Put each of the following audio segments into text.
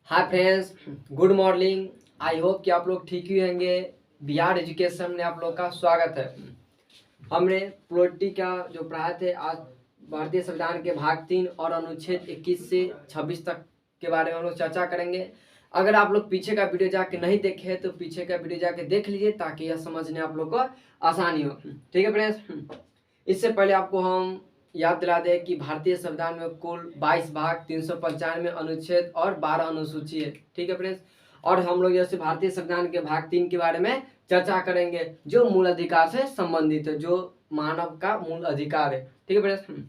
Hi friends, good morning. I hope कि आप लोग ठीक ही होंगे। बिहार एजुकेशन में आप लोग का स्वागत है। हमने पॉलिटी का जो पढ़ाए थे आज भारतीय संविधान के भाग 3 और अनुच्छेद 21 से 26 तक के बारे में हम लोग चर्चा करेंगे। अगर आप लोग पीछे का वीडियो जाके नहीं देखे तो पीछे का वीडियो जाके देख लीजिए ताकि यह समझने आप लोग को आसानी हो। ठीक है फ्रेंड्स, इससे पहले आपको हम याद दिला दें कि भारतीय संविधान में कुल 22 भाग 395 अनुच्छेद और 12 अनुसूची है। ठीक है फ्रेंड्स, और हम लोग जैसे भारतीय संविधान के भाग 3 के बारे में चर्चा करेंगे जो मूल अधिकार से संबंधित है, जो मानव का मूल अधिकार है। ठीक है फ्रेंड्स,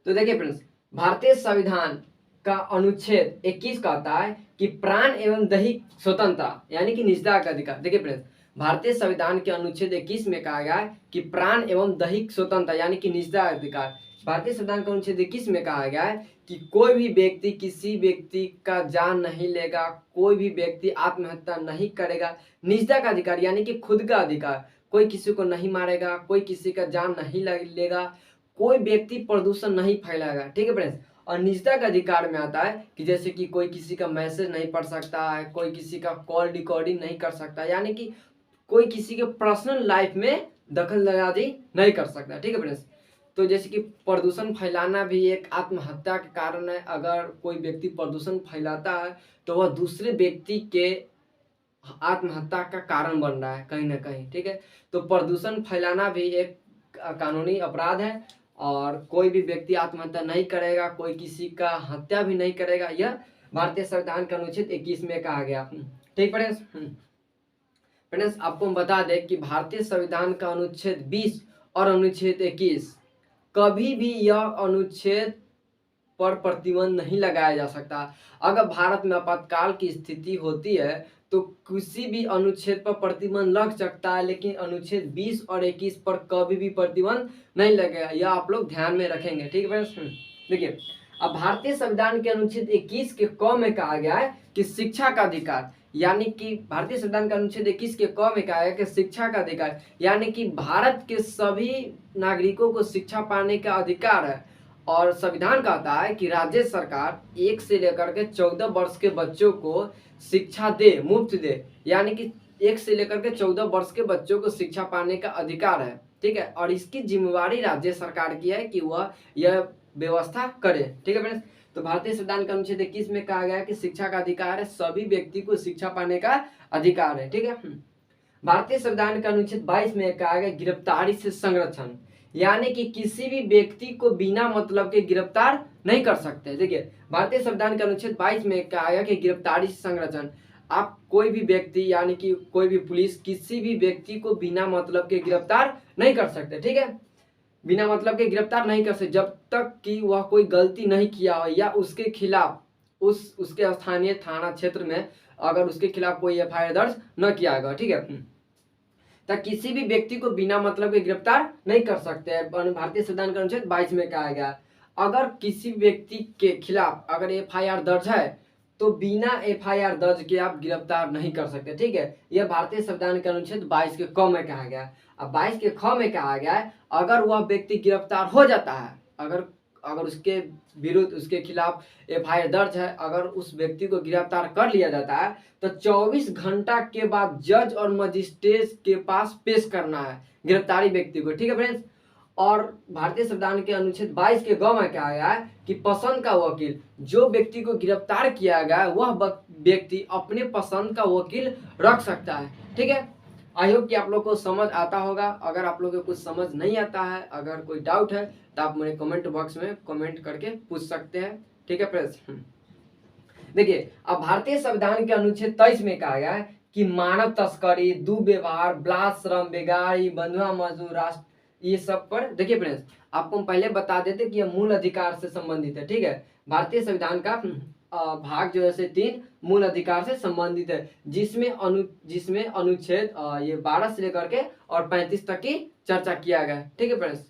तो देखिए फ्रेंड्स, भारतीय संविधान का अनुच्छेद 21 कहता है कि प्राण एवं दैहिक स्वतंत्रता यानी कि निजता का अधिकार। देखिए फ्रेंड्स, भारतीय संविधान के अनुच्छेद 21 में कहा गया है कि प्राण एवं दैहिक स्वतंत्रता यानी कि निजता का अधिकार। भारतीय संविधान के अनुच्छेद 21 में कहा गया है कि कोई भी व्यक्ति किसी व्यक्ति का जान नहीं लेगा, कोई भी व्यक्ति आत्महत्या नहीं करेगा। निजता का अधिकार यानी कि खुद का अधिकार, कोई किसी को नहीं मारेगा, कोई किसी का जान नहीं लेगा, कोई व्यक्ति प्रदूषण नहीं फैलाएगा। ठीक है फ्रेंड्स, और निजता का अधिकार में आता है कि जैसे कि कोई किसी का मैसेज नहीं पढ़ सकता है, कोई किसी का कॉल रिकॉर्डिंग नहीं कर सकता, यानी कि कोई किसी के पर्सनल लाइफ में दखलंदाजी नहीं कर सकता। ठीक है फ्रेंड्स, तो जैसे कि प्रदूषण फैलाना भी एक आत्महत्या के कारण है। अगर कोई व्यक्ति प्रदूषण फैलाता है तो वह दूसरे व्यक्ति के आत्महत्या का कारण बन रहा है कहीं ना कहीं। ठीक है, तो प्रदूषण फैलाना भी एक कानूनी अपराध है और कोई भी व्यक्ति आत्महत्या नहीं करेगा, कोई किसी का हत्या भी नहीं करेगा। यह भारतीय संविधान के अनुच्छेद 21 में कहा गया। ठीक फ्रेंड्स, फ्रेंड्स आपको हम बता दें कि भारतीय संविधान का अनुच्छेद 20 और अनुच्छेद 21 कभी भी यह अनुच्छेद पर प्रतिबंध नहीं लगाया जा सकता। अगर भारत में आपातकाल की स्थिति होती है तो किसी भी अनुच्छेद पर प्रतिबंध लग सकता है, लेकिन अनुच्छेद 20 और 21 पर कभी भी प्रतिबंध नहीं लगेगा। यह आप लोग ध्यान में रखेंगे। ठीक है फ्रेंड्स, देखिए अब भारतीय संविधान के अनुच्छेद 21 के क में कहा गया है कि शिक्षा का अधिकार, यानी कि भारतीय संविधान का अनुच्छेद 21 के क में कहा गया कि शिक्षा का अधिकार यानी कि भारत के सभी नागरिकों को शिक्षा पाने का अधिकार है। और संविधान कहता है कि राज्य सरकार 1 से लेकर के 14 वर्ष के बच्चों को शिक्षा दे, मुफ्त दे, यानी कि 1 से लेकर के 14 वर्ष के बच्चों को शिक्षा पाने का अधिकार है। ठीक है, और इसकी जिम्मेवारी राज्य सरकार की है कि वह यह व्यवस्था करे। ठीक है फ्रेंड्स, तो भारतीय संविधान का अनुच्छेद 21 में कहा गया है कि शिक्षा का अधिकार है, सभी व्यक्ति को शिक्षा पाने का अधिकार है। ठीक है, भारतीय संविधान का अनुच्छेद 22 में कहा गया गिरफ्तारी से संरक्षण, यानी कि किसी भी व्यक्ति को बिना मतलब के गिरफ्तार नहीं कर सकते। देखिए भारतीय संविधान के अनुच्छेद 22 में कहा गया कि गिरफ्तारी से संरक्षण, आप कोई भी व्यक्ति यानी कि कोई भी पुलिस किसी भी व्यक्ति को बिना मतलब के गिरफ्तार नहीं कर सकते। ठीक है, बिना मतलब के गिरफ्तार नहीं कर सकते जब तक कि वह कोई गलती नहीं किया हो या उसके खिलाफ उसके स्थानीय थाना क्षेत्र में अगर उसके खिलाफ कोई एफआईआर दर्ज न किया गया। ठीक है, तो किसी भी व्यक्ति को बिना मतलब के गिरफ्तार नहीं कर सकते। भारतीय संविधान के अनुच्छेद 22 में कहा गया अगर किसी व्यक्ति के खिलाफ अगर एफआईआर दर्ज है तो बिना एफआईआर दर्ज के आप गिरफ्तार नहीं कर सकते। ठीक है, यह भारतीय संविधान के अनुच्छेद 22 के क में कहा गया। अब 22 के ख में कहा गया है अगर वह व्यक्ति गिरफ्तार हो जाता है, अगर उसके विरुद्ध उसके खिलाफ एफआईआर दर्ज है, अगर उस व्यक्ति को गिरफ्तार कर लिया जाता है तो 24 घंटा के बाद जज और मजिस्ट्रेट के पास पेश करना है गिरफ्तारी व्यक्ति को। ठीक है फ्रेंड्स, और भारतीय संविधान के अनुच्छेद 22 के ग में कहा गया है कि पसंद का वकील, जो व्यक्ति को गिरफ्तार किया गया है वह व्यक्ति अपने पसंद का वकील रख सकता है। ठीक है, आई होप कि आप लोग को समझ आता होगा। अगर आप लोगों को कुछ समझ नहीं आता है, अगर कोई डाउट है तो आप मेरे कमेंट बॉक्स में कमेंट करके पूछ सकते हैं। ठीक है फ्रेंड्स, देखिए अब भारतीय संविधान के अनुच्छेद 23 में कहा गया है कि मानव तस्करी, दुर्व्यवहार, बाल श्रम, बेगारी, बंधुआ मजदूर, राष्ट्र, ये सब पर देखिए फ्रेंड्स आपको हम पहले बता देते कि यह मूल अधिकार से संबंधित है। ठीक है, भारतीय संविधान का भाग जो है 3 मूल अधिकार से संबंधित है, जिसमें अनुच्छेद ये 12 से लेकर के और 35 तक की चर्चा किया गया है। ठीक है फ्रेंड्स,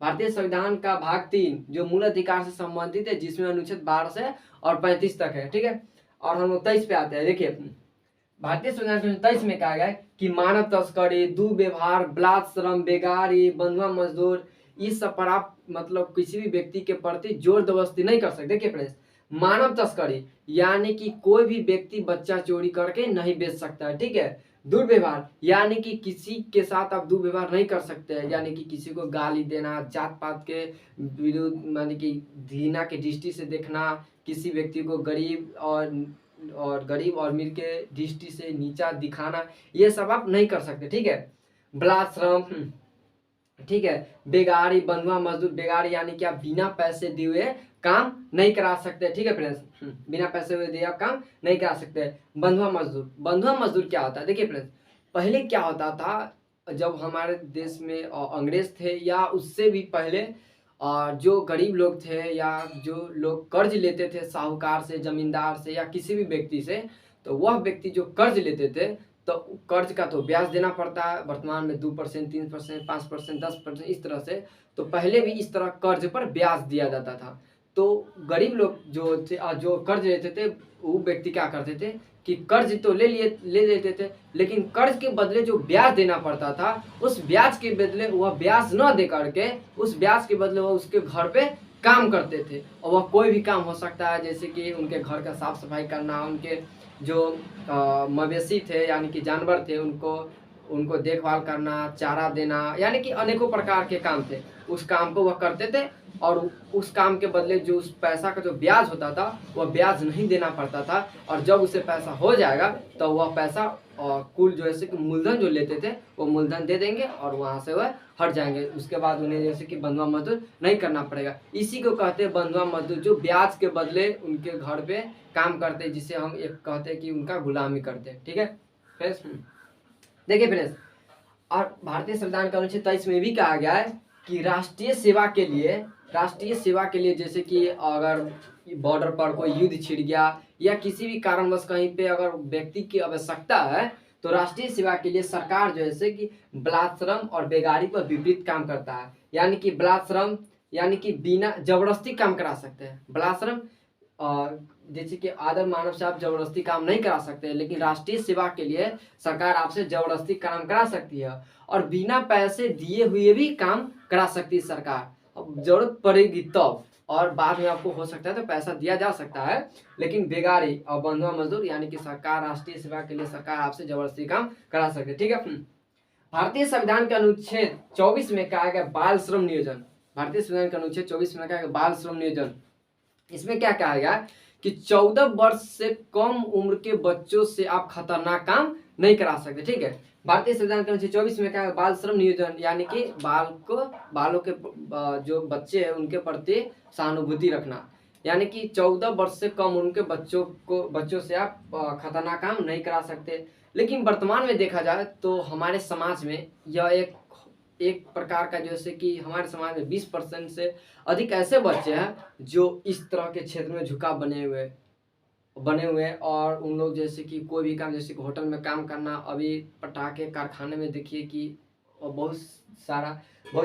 भारतीय संविधान का भाग 3 जो मूल अधिकार से संबंधित है, जिसमें अनुच्छेद 12 से और 35 तक है। ठीक है, और हम लोग 23 पे आते हैं। देखिए भारतीय संविधान के 23 में कहा गया है कि मानव तस्करी, दुर्व्यवहार, बाल श्रम, बेगारी, बंधुआ मजदूर, इस सब पर आप मतलब किसी भी व्यक्ति के प्रति जोर जबरदस्ती नहीं कर सकते। देखिए फ्रेंड्स, मानव तस्करी यानी कि कोई भी व्यक्ति बच्चा चोरी करके नहीं बेच सकता है, ठीक है। दुर्व्यवहार यानी कि किसी के साथ आप दुर्व्यवहार नहीं कर सकते हैं, यानी कि किसी को गाली देना, जात पात के विरुद्ध यानी कि घृणा की दृष्टि से देखना, किसी व्यक्ति को गरीब और अमीर के दृष्टि से नीचा दिखाना, ये सब आप नहीं कर सकते, ठीक है। बलात्श्रम, ठीक है। बेगारी, बंधुआ मजदूर, बेगारी यानी कि आप बिना पैसे दिए हुए काम नहीं करा सकते, ठीक है फ्रेंड्स। बिना पैसे हुए दिए आप काम नहीं करा सकते। बंधुआ मजदूर, बंधुआ मजदूर क्या होता है, देखिए फ्रेंड्स, पहले क्या होता था जब हमारे देश में अंग्रेज थे या उससे भी पहले जो गरीब लोग थे या जो लोग कर्ज लेते थे साहूकार से, जमींदार से या किसी भी व्यक्ति से, तो वह व्यक्ति जो कर्ज लेते थे तो कर्ज का तो ब्याज देना पड़ता है, वर्तमान में 2%, 3%, 5%, 10% इस तरह से। तो पहले भी इस तरह कर्ज पर ब्याज दिया जाता था। तो गरीब लोग जो थे जो कर्ज लेते थे वो व्यक्ति क्या करते थे कि कर्ज तो ले लेते थे, लेकिन कर्ज के बदले जो ब्याज देना पड़ता था उस ब्याज के बदले वह ब्याज न दे करके उस ब्याज के बदले वह उसके घर पे काम करते थे। और वह कोई भी काम हो सकता है, जैसे कि उनके घर का साफ सफाई करना, उनके जो मवेशी थे यानी कि जानवर थे उनको देखभाल करना, चारा देना, यानी कि अनेकों प्रकार के काम थे। उस काम को वह करते थे और उस काम के बदले जो उस पैसा का जो ब्याज होता था वह ब्याज नहीं देना पड़ता था। और जब उसे पैसा हो जाएगा तो वह पैसा कुल जो है कि मूलधन जो लेते थे वो मूलधन दे देंगे और वहाँ से वह हट जाएंगे। उसके बाद उन्हें जैसे कि बंधुआ मजदूर नहीं करना पड़ेगा। इसी को कहते हैं बंधुआ मजदूर, जो ब्याज के बदले उनके घर पे काम करते हैं, जिसे हम एक कहते हैं कि उनका गुलामी करते हैं, ठीक है फ्रेंड्स। देखिए फ्रेंड्स, और भारतीय संविधान का अनुच्छेद 23 में भी कहा गया है कि राष्ट्रीय सेवा के लिए जैसे कि अगर बॉर्डर पर कोई युद्ध छिड़ गया या किसी भी कारणवश कहीं पे अगर व्यक्ति की आवश्यकता है तो राष्ट्रीय सेवा के लिए सरकार जो है कि बलात्श्रम और बेगारी पर विपरीत काम करता है। यानी कि बलात्श्रम यानी कि बिना जबरदस्ती काम करा सकते हैं। बलात्श्रम जैसे कि आदर मानव से आप जबरदस्ती काम नहीं करा सकते, लेकिन राष्ट्रीय सेवा के लिए सरकार आपसे जबरदस्ती काम करा सकती है और बिना पैसे दिए हुए भी काम करा सकती है सरकार। अब जरूरत पड़ेगी तब, और बाद में आपको हो सकता है तो पैसा दिया जा सकता है। लेकिन बेगारी और बंधुआ मजदूर यानी कि सरकार राष्ट्रीय सेवा के लिए सरकार आपसे जबरदस्ती काम करा सकती है, ठीक है। भारतीय संविधान के अनुच्छेद 24 में कहा गया बाल श्रम नियोजन। भारतीय संविधान के अनुच्छेद 24 में कहा गया बाल श्रम नियोजन। इसमें क्या कहा गया कि 14 वर्ष से कम उम्र के बच्चों से आप खतरनाक काम नहीं करा सकते, ठीक है। भारतीय संविधान के अनुच्छेद 24 में क्या है बाल श्रम नियोजन, यानी कि बालों के जो बच्चे हैं उनके प्रति सहानुभूति रखना। यानी कि 14 वर्ष से कम उम्र के बच्चों से आप खतरनाक काम नहीं करा सकते। लेकिन वर्तमान में देखा जाए तो हमारे समाज में यह एक प्रकार का जैसे कि हमारे समाज में 20% से अधिक ऐसे बच्चे हैं जो इस तरह के क्षेत्र में झुकाव बने हुए हैं। और उन लोग जैसे कि कोई भी काम, जैसे कि होटल में काम करना, अभी पटाखे कारखाने में देखिए कि बहुत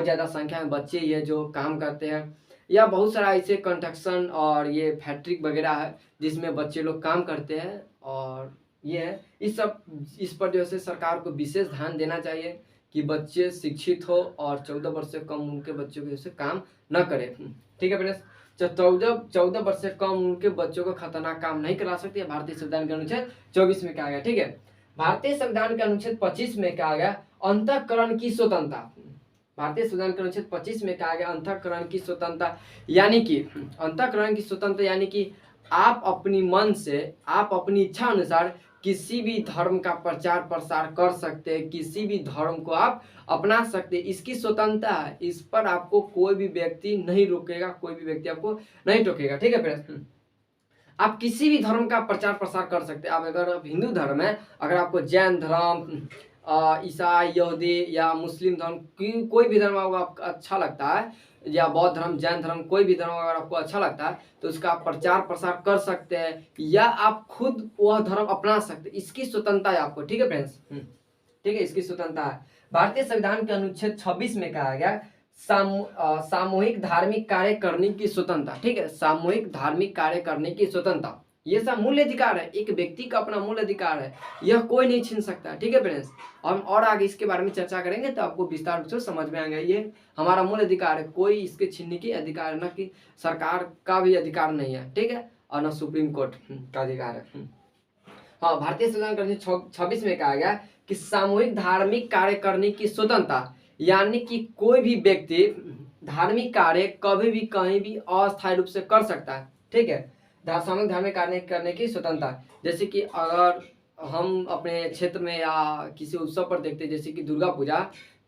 ज़्यादा संख्या में बच्चे ही है जो काम करते हैं, या बहुत सारा ऐसे कंस्ट्रक्शन और ये फैक्ट्री वगैरह है जिसमें बच्चे लोग काम करते हैं। और ये है इस पर जो है सरकार को विशेष ध्यान देना चाहिए कि बच्चे शिक्षित हो और 14 वर्ष से कम उम्र के बच्चों के जैसे काम न करें, ठीक है फ्रेंड्स। 14 वर्ष से कम उम्र के बच्चों को खतरनाक काम नहीं करा सकते, भारतीय संविधान के अनुच्छेद 24 में कहा गया, ठीक है। भारतीय संविधान के अनुच्छेद 25 में कहा गया अंतःकरण की स्वतंत्रता। भारतीय संविधान के अनुच्छेद 25 में कहा गया अंतःकरण की स्वतंत्रता, यानी कि अंतःकरण की स्वतंत्रता यानी कि आप अपनी मन से, आप अपनी इच्छा अनुसार किसी भी धर्म का प्रचार प्रसार कर सकते हैं, किसी भी धर्म को आप अपना सकते हैं, इसकी स्वतंत्रता है। इस पर आपको कोई भी व्यक्ति नहीं रोकेगा, कोई भी व्यक्ति आपको नहीं टोकेगा, ठीक है फ्रेंड्स। आप किसी भी धर्म का प्रचार प्रसार कर सकते हैं। आप अगर हिंदू धर्म है, अगर आपको जैन धर्म, ईसाई, यहूदी या मुस्लिम धर्म कोई भी धर्म आपको अच्छा लगता है, या बौद्ध धर्म, जैन धर्म, कोई भी धर्म अगर आपको अच्छा लगता है तो उसका आप प्रचार प्रसार कर सकते हैं, या आप खुद वह धर्म अपना सकते हैं। इसकी स्वतंत्रता है आपको, ठीक है फ्रेंड्स, ठीक है, इसकी स्वतंत्रता है। भारतीय संविधान के अनुच्छेद 26 में कहा गया सामूहिक धार्मिक कार्य करने की स्वतंत्रता, ठीक है। सामूहिक धार्मिक कार्य करने की स्वतंत्रता, ये सब मूल अधिकार है, एक व्यक्ति का अपना मूल अधिकार है, यह कोई नहीं छीन सकता, ठीक है फ्रेंड्स। हम और आगे इसके बारे में चर्चा करेंगे तो आपको विस्तार रूप से समझ में आएगा। ये हमारा मूल अधिकार है, कोई इसके छीनने की अधिकार न कि सरकार का भी अधिकार नहीं है, ठीक है। और न सुप्रीम कोर्ट का अधिकार है। हाँ, भारतीय संविधान का 26 में कहा गया कि सामूहिक धार्मिक कार्य करने की स्वतंत्रता, यानी कि कोई भी व्यक्ति धार्मिक कार्य कभी भी कहीं भी अस्थायी रूप से कर सकता है। ठीक है, सामूहिक धार्मिक कार्य करने की स्वतंत्रता, जैसे कि अगर हम अपने क्षेत्र में या किसी उत्सव पर देखते हैं, जैसे कि दुर्गा पूजा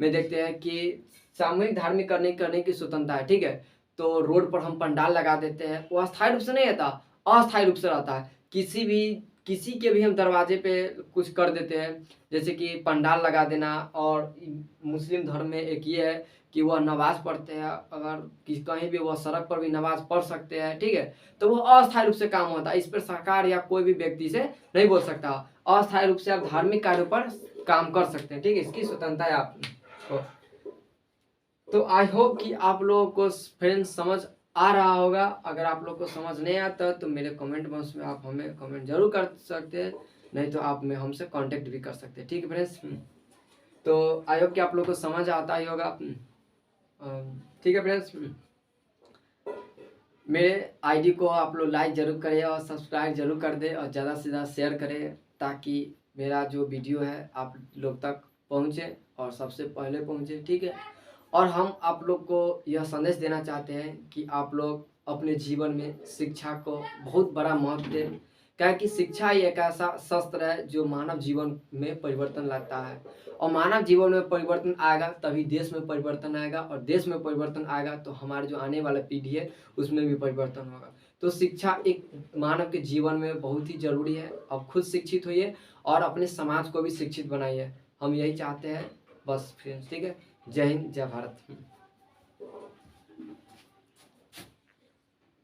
में देखते हैं कि सामूहिक धार्मिक करने की स्वतंत्रता है। ठीक है, तो रोड पर हम पंडाल लगा देते हैं, वो अस्थायी रूप से नहीं रहता, अस्थायी रूप से रहता है। किसी के भी हम दरवाजे पे कुछ कर देते हैं, जैसे कि पंडाल लगा देना। और मुस्लिम धर्म में एक ये है कि वह नमाज पढ़ते हैं, अगर कहीं भी वह सड़क पर भी नमाज पढ़ सकते हैं। ठीक है, तो वो अस्थायी रूप से काम होता है, इस पर सरकार या कोई भी व्यक्ति से नहीं बोल सकता। अस्थायी रूप से आप धार्मिक कार्यों पर काम कर सकते हैं। ठीक है, इसकी स्वतंत्रता है आपको। तो आई होप कि आप लोगों को फ्रेंड्स समझ आ रहा होगा। अगर आप लोग को समझ नहीं आता तो मेरे कमेंट बॉक्स में आप हमें कमेंट जरूर कर सकते हैं, नहीं तो आप में हमसे कांटेक्ट भी कर सकते हैं। ठीक है फ्रेंड्स, तो आई होप कि आप लोग को समझ आता ही होगा। ठीक है फ्रेंड्स, मेरे आईडी को आप लोग लाइक जरूर करें और सब्सक्राइब जरूर कर दें और ज़्यादा से ज़्यादा शेयर करें, ताकि मेरा जो वीडियो है आप लोग तक पहुँचे और सबसे पहले पहुँचे। ठीक है, और हम आप लोग को यह संदेश देना चाहते हैं कि आप लोग अपने जीवन में शिक्षा को बहुत बड़ा महत्व दें, क्या कि शिक्षा ही एक ऐसा शस्त्र है जो मानव जीवन में परिवर्तन लाता है, और मानव जीवन में परिवर्तन आएगा तभी देश में परिवर्तन आएगा, और देश में परिवर्तन आएगा तो हमारे जो आने वाला पीढ़ी है उसमें भी परिवर्तन होगा। तो शिक्षा एक मानव के जीवन में बहुत ही जरूरी है। अब खुद शिक्षित होइए और अपने समाज को भी शिक्षित बनाइए, हम यही चाहते हैं बस फ्रेंड्स। ठीक है, जय हिंद, जय भारत।